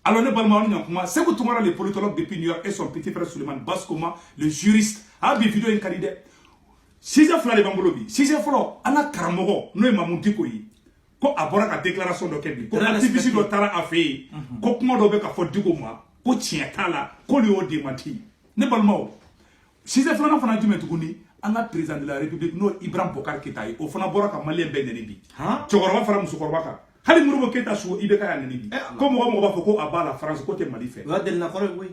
Alors, c'est que tout le monde, les politologues depuis New York et son petit frère Suleiman Baskoma, le juriste, a vu vidéo en qualité. Si j'ai fait les bambolobi, si j'ai fait la Karamogo, nous avons dit ko abora ka déclaration do kebi ko activiste do tara afi ko kuma do be ka fo digo ma ko tien kala ko le o démenti ne balmo si c'est flana fana jume tukuni anga président de la république no Ibrahim Bokar Keita o fana bora ka malien be neni bi chokoroba fara musu korba ka hali murubo Keita so ibe ka ya neni bi ko mo ba fo ko abala France ko te Mali fait wa del na ko oui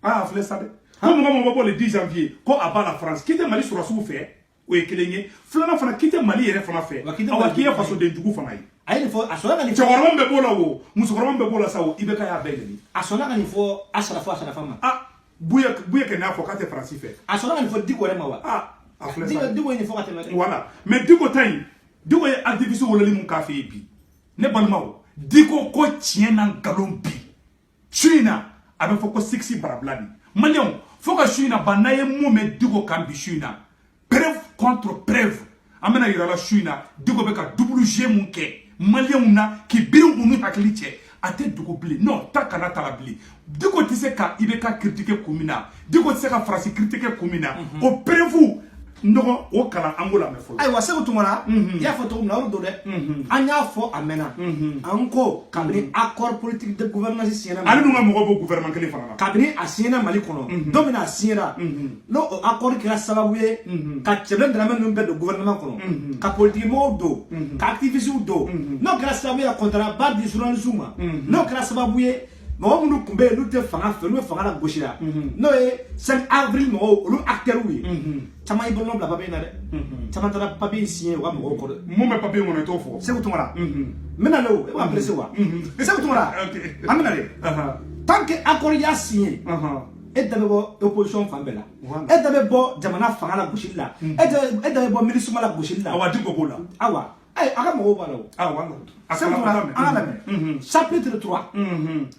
ah flé sabe ko mo ba le 10 janvier ko abala France qui te Mali sur sou fait o ekelenye flana fana qui te Mali yere fana fait awa ki ya faso de dugu fana yi ayi fo asona ni fo chokoroba be bola wo musu korba be bola sa wo ibe ka ya be neni asona ni fo asara fama ah buya que n'a pas qu'à France fait. À son il faut dire quoi moi. Ah, dis-moi il faut que voilà. Mais dis quoi taille, dis quoi activiste ou le limon café bi. Ne balmao. Dis quoi ko tient en galon bi. China avec faut que sexy barablani. Malion, faut que China banaye moment dis quoi cambi China. Preuve contre preuve. Amena ira la China, dis quoi beka double G mon ke. Malion na qui biru unu akliche. Ate dugo bili non ta kana tala bili diko tise ka ibeka critiquer komina diko tise ka France critiquer komina o prévu ndoko o kala angola me folo ay wa sego tumara ya fo to na do de anya fo amena anko kabri accord politique de gouvernance siena ali dunga mo go gouvernement kele fana kabri asiena mali kono domina asiena no accord kila sababu ye ka cheblen drama no be de gouvernement kono ka politique mo do ka activiste do no kila sababu ya contrat bas du journalisme no kila sababu ye mo mu kumbe lu te fanga fe lu fanga la gauche la no e 5 avril mo lu acteur wi chama i bolon bla papier na de chama tara papier signé wa mo ko mo me papier mo ne to fo c'est tout mara mena lo e wa presse wa c'est tout mara amena le tant que accord ya signé et dabe bo opposition fambela et dabe bo jamana fanga la gauche la et dabe bo ministre la gauche la awa diko bola awa ay aga mo wala ah wala chapitre 3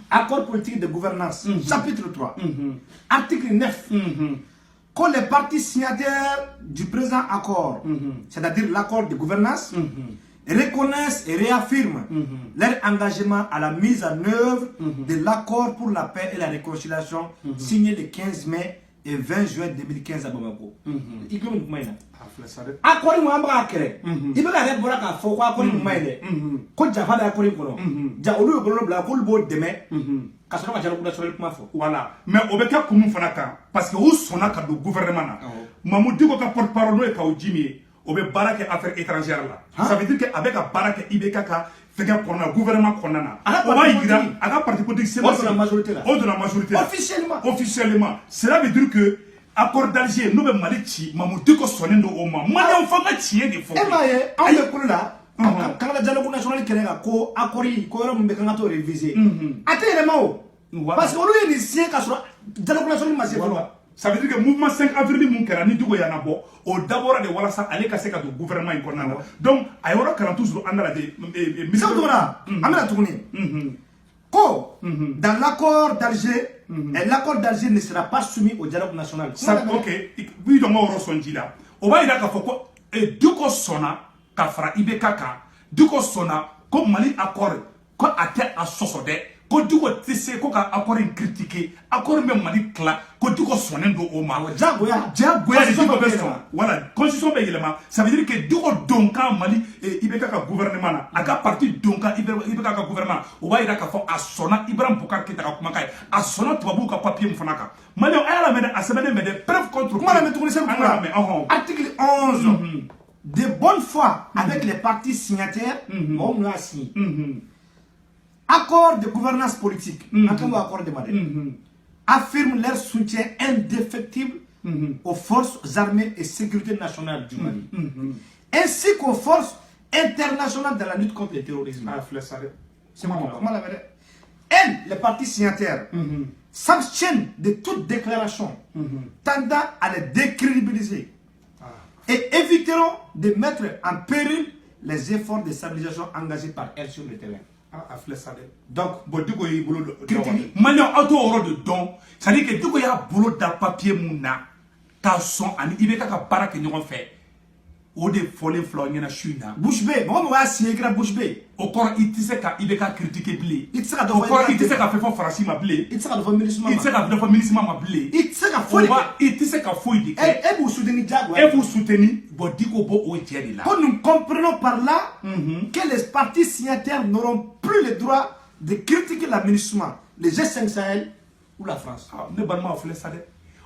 accord politique de gouvernance chapitre 3 article 9 que les partis signataires du présent accord c'est-à-dire l'accord de gouvernance reconnaissent et réaffirment leur engagement à la mise en œuvre de l'accord pour la paix et la réconciliation signé le 15 mai et 20 juin 2015 à Bamako. Accord mo amba akere ibe ga re bora ka fo ko accord mo maile ko jafa da accord ko no ja olu ko bla ko bo deme ka so ka jalo ko da so kuma fo voilà mais obeka kumu fana kan parce que ou sona ka do gouvernement na mamou diko ka porte parole e ka o jimi obe barake affaires étrangères là ça veut dire que avec a barake ibeka ka fega kona gouvernement kona na o ba yira aga parti politique c'est la majorité là au de la majorité officiellement cela veut dire que accord d'Alger no be malichi mamuti ko sonendo o ma mali on fanga tie de fo e ma ye on be kula quand la dialogue national kenga ko accord ko ro mbe kanga to réviser atele ma o parce que on lui initié ka so dialogue national ma ça veut dire que mouvement 5 avril mon kera ni dugo yana bo o d'abord de wala sa ale ka se ka do gouvernement in konana donc ayoro 40 jours andala de amena tourner ko dans l'accord d'Alger l'accord d'Alger ne sera pas soumis au dialogue national. Ça, ok, oui, donc on ressent là. On va y aller à et du coup sona kafra ibekaka du coup sona comme Mali accord ko ate a sosode ko du coup tisse ko ka accord critiquer accord même Mali kla ko du coup sonendo o ma jagoya voilà constitution be yelema ça veut dire que du coup donka Mali ibekaka gouvernement na aga parti donka ibekaka gouvernement on va y aller à sona Ibrahim Bokar Keita ka kuma kai a sona tubabu ka papier mfanaka Mali ala mede asemene mede preuve contre article 11 de bonne foi avec les partis signataires on a signé accord de gouvernance politique accord de Madrid affirme leur soutien indéfectible aux forces armées et sécurité nationale du Mali ainsi qu'aux forces internationales de la lutte contre le terrorisme. C'est elles, les partis signataires, s'abstiennent de toute déclaration tendant à les décrédibiliser et éviteront de mettre en péril les efforts de stabilisation engagés par elles sur le terrain. Donc, maintenant, auto de don, ça dit que tu as boulot dans papier mouna, ta son, et il y a un baraka qui nous fait. o de fɔlen filɛ aw ɲɛna su in na. Bouche bée mɔgɔ mɔgɔ y'a signé i kɛra bouche bée. O kɔrɔ i tɛ se ka IBK critiquer bilen. I tɛ se ka dɔ o fɔ kɔrɔ i tɛ se ka fɛn fɔ Faransi ma bilen. I tɛ se ka dɔ fɔ MINUSMA ma. I tɛ se ka dɔ fɔ MINUSMA ma bilen. I tɛ se ka foyi de kɛ. I tɛ se ka foyi de kɛ. E b'u soutenir diyagoya. E b'u soutenir bon Diko b'o o jɛ de la. Quand nous comprenons par là que les partis signataires n'auront plus le droit de critiquer la MINUSMA, le G5 Sahel ou la France. Ne balima o filɛ sa dɛ.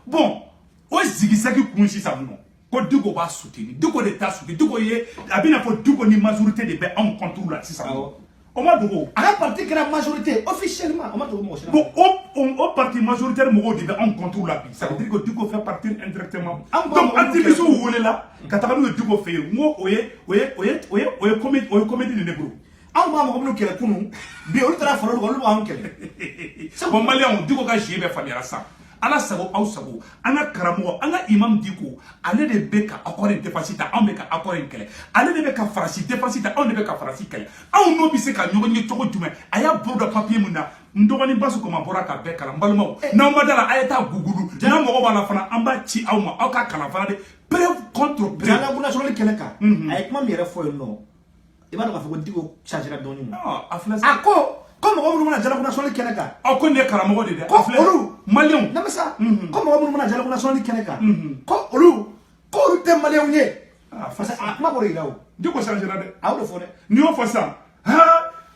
Bon o zigisagi kun sisan nɔ ko Diko b'a soutenir. Diko de t'a soutenir. Diko ye a bɛna fɔ Diko ni majorité de bɛ anw contre la sisan. O ma dogo. A ka parti kɛra majorité officiellement. O ma dogo mɔgɔ si la. Bon o parti majoritaire mɔgɔw de bɛ anw contre la bi. Ça veut dire que Diko fait partie indirectement. Donc activiste welela ka taga n'u ye Diko fɛ yen. N ko o ye comédie de ne bolo. Anw b'a mɔgɔ minnu kɛlɛ kunun bi olu taara fara olu kan olu b'anw kɛlɛ. Bon maliyɛnw Diko ka jeu bɛɛ faamuyara sisan. Ala sago aw sago an ka karamɔgɔ an ka imam Diko ale de bɛ ka accord in défense ta anw bɛ ka accord in kɛlɛ ale de bɛ ka Faransi défense ta anw de bɛ ka Faransi kɛlɛ anw n'o bɛ se ka ɲɔgɔn ye cogo jumɛn a y'a bolo da papier mun na n dɔgɔnin Basu Koma bɔra ka bɛɛ kalan n balimaw n'aw ma da la a ye taa gugulu n'a mɔgɔ b'a la fana an b'a ci aw ma aw ka kalan fana de preuve contre preuve. Dialogue national kɛlɛ kan a ye kuma min yɛrɛ fɔ yen nɔ i b'a dɔn k'a fɔ ko Diko changera dɔɔnin. A filɛ a ko mɔgɔ minnu bɛna dialogue national kɛnɛ kan. Ko nin ye karamɔgɔ de dɛ. Ko olu maliyɛnw. Namasa. Ko mɔgɔ minnu bɛna dialogue national kɛnɛ kan. Ko olu tɛ maliyɛnw ye. Parce que a kuma bɔra i la o. Diko changera dɛ. A y'o de fɔ dɛ. N'i y'o fɔ sisan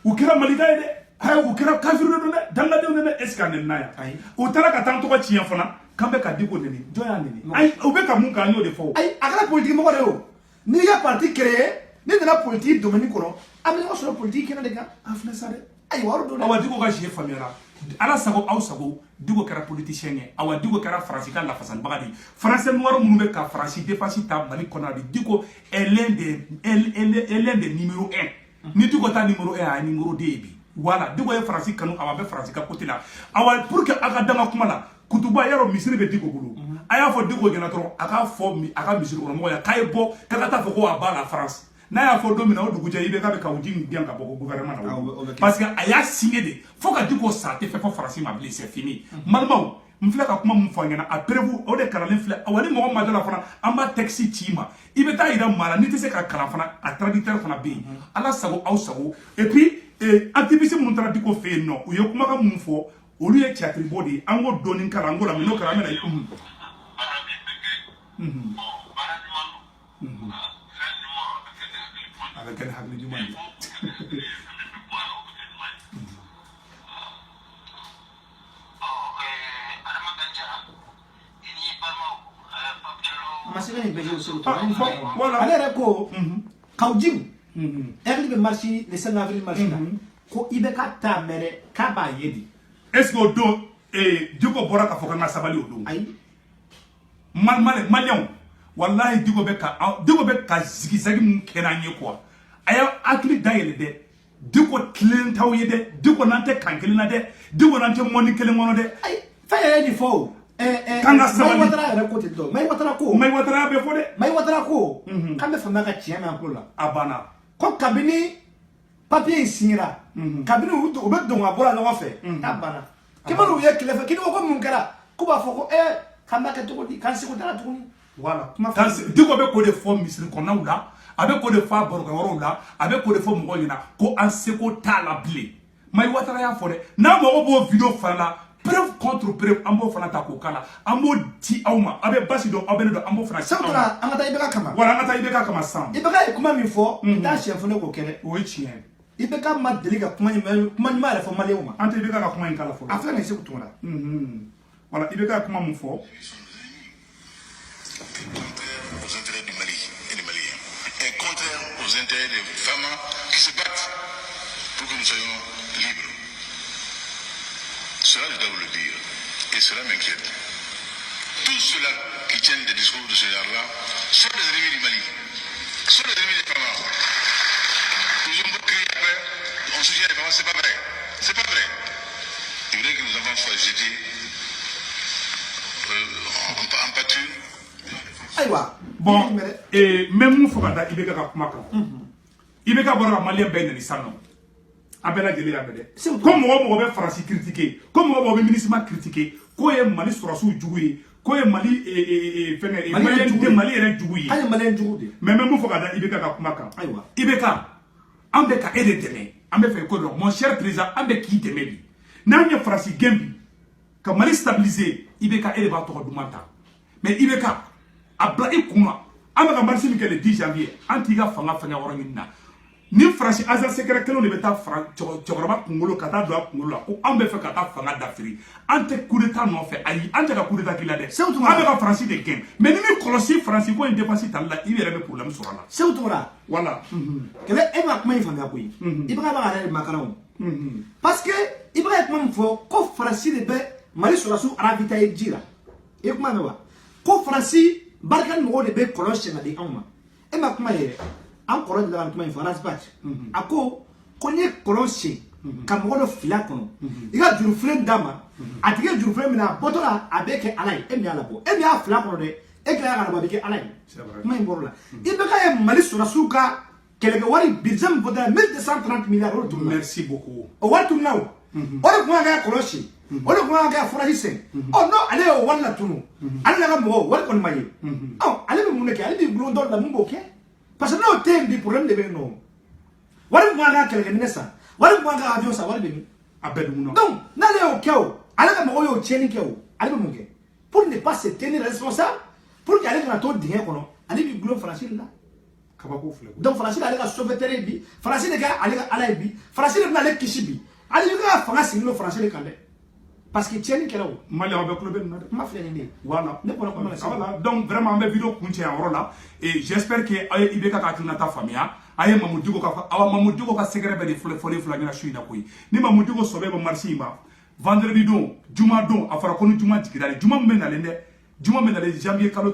u kɛra malika ye dɛ u kɛra kafiri de don dɛ dangadenw de dɛ est ce que a nɛni n'a ye. Ayi. U taara ka taa n tɔgɔ tiɲɛ fana k'an bɛ ka Diko nɛni jɔn y'a nɛni. Ayi u bɛ ka mun kɛ an y'o de fɔ o. Ayi a kɛra politique mɔgɔ de ye o n'i ka parti créé n'i nana politique domaine kɔnɔ a bɛ ɲɔgɔn sɔrɔ politique kɛnɛ de kan. A filɛ sa dɛ. Ayiwa don dɛ. Awa Diko ka jeu faamuyara Ala sago aw sago Diko kɛra politicien ye awa Diko kɛra Faransi ka lafasalibaga de ye français noir minnu bɛ ka Faransi défense ta Mali kɔnɔ de Diko est l'un des numéro 1 ni Diko ta numéro 1 a numéro 2 ye bi voilà Diko ye Faransi kanu awa bɛ Faransi ka côté la awa pour que a ka danga kuma la kutuba yɔrɔ misiri bɛ Diko bolo a y'a fɔ Diko ɲɛna dɔrɔn a k'a fɔ a ka misiri kɔnɔ mɔgɔ ye k'a ye bɔ k'a ka taa fɔ ko a b'a la France n'a y'a fɔ don min na o dugujɛ IBK bɛ ka u di gɛn ka bɔ ko gouvernement na parce que a y'a signé de fo ka Diko sa tɛ fɛn fɔ Faransi ma bilen c'est fini malimaw n filɛ ka kuma mun fɔ an ɲɛna a prévu o de kalalen filɛ awa ni mɔgɔ ma da la fana an b'a texte ci i ma i bɛ taa yira maa la n'i tɛ se ka kalan fana a traducteur fana bɛ yen Ala sago aw sago et puis activiste minnu taara Diko fɛ yen nɔ u ye kumakan mun fɔ olu ye théâtre bɔ de ye an k'o dɔɔni kalan an k'o lamɛn n'o kɛra an bɛ na avec quel hakili ɲuman ye ma se ka nin bɛɛ kɛ o seko to ale yɛrɛ ko Kawjim ɛri bɛ marche le 5 avril marche la ko IBK t'a mɛn dɛ k'a b'a ye de est ce que o don Diko bɔra k'a fɔ k'an ka sabali o don ayi maliyɛnw wallahi Diko bɛ ka zigizagi mun kɛ n'an ye quoi a y'a hakili dayɛlɛ dɛ Diko tilen t'aw ye dɛ Diko n'an tɛ kan kelen na dɛ Diko n'an tɛ mɔni kelen kɔnɔ dɛ ayi fɛn yɛrɛ de fɔ o k'an ka sabali Mayi Watara yɛrɛ ko ten tɔ Mayi Watara ko Mayi Watara bɛ fɔ dɛ Mayi Watara ko k'an bɛ faamuya ka tiɲɛ mɛn an tulo la a banna ko kabini papier in signera kabini u bɛ don ka bɔ la ɲɔgɔn fɛ k'a banna k'i ma n'u ye tile fɛ k'i ni ko mun kɛra k'u b'a fɔ ko k'an b'a kɛ cogo di k'an seko t'a la tuguni voilà Diko bɛ k'o de fɔ misiri kɔnɔnaw la a bɛ k'o de fɔ a barokɛyɔrɔw la a bɛ k'o de fɔ mɔgɔw ɲɛna ko an seko t'a la bilen Mayi Watara y'a fɔ dɛ n'a mago b'o vidéo fana la preuve contre preuve an b'o fana ta k'o k'a la an b'o di aw ma a bɛ Basi dɔn aw bɛ ne dɔn an b'o fana ci aw ma an ka taa IBK kama voilà an ka taa IBK kama sisan IBK ye kuma min fɔ n t'a siɲɛ fɔ ne k'o kɛ dɛ o ye tiɲɛ ye IBK ma deli ka kuma ɲuman yɛrɛ fɔ maliyɛnw ma an tɛ IBK ka kuma in k'a la fɔlɔ a filɛ nin Seko Tumara voilà IBK ka kuma mun fɔ aux intérêts du Mali et des Maliens, et contraire aux intérêts des femmes qui se battent pour que nous soyons libres. Cela, je dois vous le dire, et cela m'inquiète. Tous ceux-là qui tiennent des discours de ce genre-là sont des ennemis du Mali, sont des ennemis des femmes. Nous avons beaucoup crié après, on soutient les femmes, c'est pas vrai. C'est pas vrai. Il faudrait que nos enfants soient jetés en pâture. Bon, même mun fɔ ka da IBK ka kuma kan IBK bɔra ka maliyɛn bɛɛ nɛni sisan nɔ a bɛɛ lajɛlen y'a mɛn dɛ ko mɔgɔ mɔgɔ bɛ Faransi critiquer ko mɔgɔ mɔgɔ bɛ MINUSMA critiquer k'o ye Mali sɔrɔsiw jugu ye ko ye Mali Mali yɛrɛ jugu ye an ye Malien jugu de mais même fo ka da IBK ka kuma kan ayiwa IBK an bɛ ka e de dɛmɛ an bɛ fɛ ko dɔn mon cher président an bɛ k'i dɛmɛ bi n'an ye farasi gɛn bi ka Mali stabiliser IBK e de b'a tɔgɔ duman ta mais IBK a bila i kun na an bɛ ka marche min kɛ le 10 janvier an t'i ka fanga fɛngɛ yɔrɔ ɲini na ni farasi agent secret kelen de bɛ taa fara cɛkɔrɔba kunkolo ka taa don a kunkolo la ko an bɛ fɛ ka taa fanga dafiri an tɛ coup d'état nɔfɛ ayi an tɛ ka coup d'état k'i la dɛ an bɛ ka farasi de gɛn mais ni min kɔlɔsi farasi ko in dépense tali la i yɛrɛ bɛ problème sɔrɔ a la Seku Tumara voilà kɛlɛ e ma kuma in faamuya koyi IBK b'a yɛrɛ de makaranw parce que IBK ye kuma min fɔ ko farasi de bɛ Mali sɔrɔsiw ravitailler ji la i ye kuma mɛn wa ko farasi barika ni mɔgɔw de bɛ kɔlɔn siɲɛ ka di anw ma e ma kuma yɛrɛ an kɔrɔ de la kuma in fɔ Rasbat a ko n'i ye kɔlɔn sen ka mɔgɔ dɔ fili a kɔnɔ i ka jurufilen d'a ma a tigi ye jurufilen min a bɔtɔ la a bɛ kɛ Ala ye e min y'a labɔ e min y'a fili a kɔnɔ dɛ e tilala ka na bɔ a bɛ kɛ Ala ye kuma in bɔr'o la IBK ye Mali sɔrɔsiw ka kɛlɛkɛ wari budget min fɔtɔ la 1230 milliards o de tununa merci beaucoup o wari tununa o de kun kan ka kɔlɔn sen o de kun kan ka farasi sen n'o ale y'o wari latunu ale n'a ka mɔgɔw wari kɔni ma ye ale bɛ mun de kɛ ale bɛ gulon dɔ la mun b'o kɛ parce que n'o tɛ yen bi problème de bɛ yen nɔ wari kun kan ka kɛlɛkɛminɛ san wari kun kan ka avion san wari bɛ min a bɛɛ dugu donc n'ale y'o kɛ o ale ka mɔgɔw y'o tiɲɛni kɛ o ale bɛ mun kɛ pour ne pas se tenir responsable pour que ale kana to dingɛ kɔnɔ ale bɛ gulon farasi de la kabako filɛ donc farasi de ale ka sauveteur ye bi farasi de kɛ ale ka Ala ye bi farasi de bɛna ale kisi bi ale bɛ ka fanga sigi n'o farasi de kan dɛ parce que tiɲɛni kɛra o Mali an bɛ kulo bɛ nin na dɛ kuma filɛ nin de ye voilà ne bɔra kuma la voilà donc vraiment an bɛ vidéo kuncɛ yan yɔrɔ la et j'espère que aw ye IBK ka hakilinata faamuya a ye Mamu Diko ka Mamu Diko ka sɛgɛrɛ bɛ de fɔlen fila ɲɛna su in na koyi ni Mamu Diko sɔbɛ bɛ marché in ma vendredi don juma don a fɔra ko ni juma jigira de juma min bɛ nalen dɛ juma bɛ nalen janvier kalo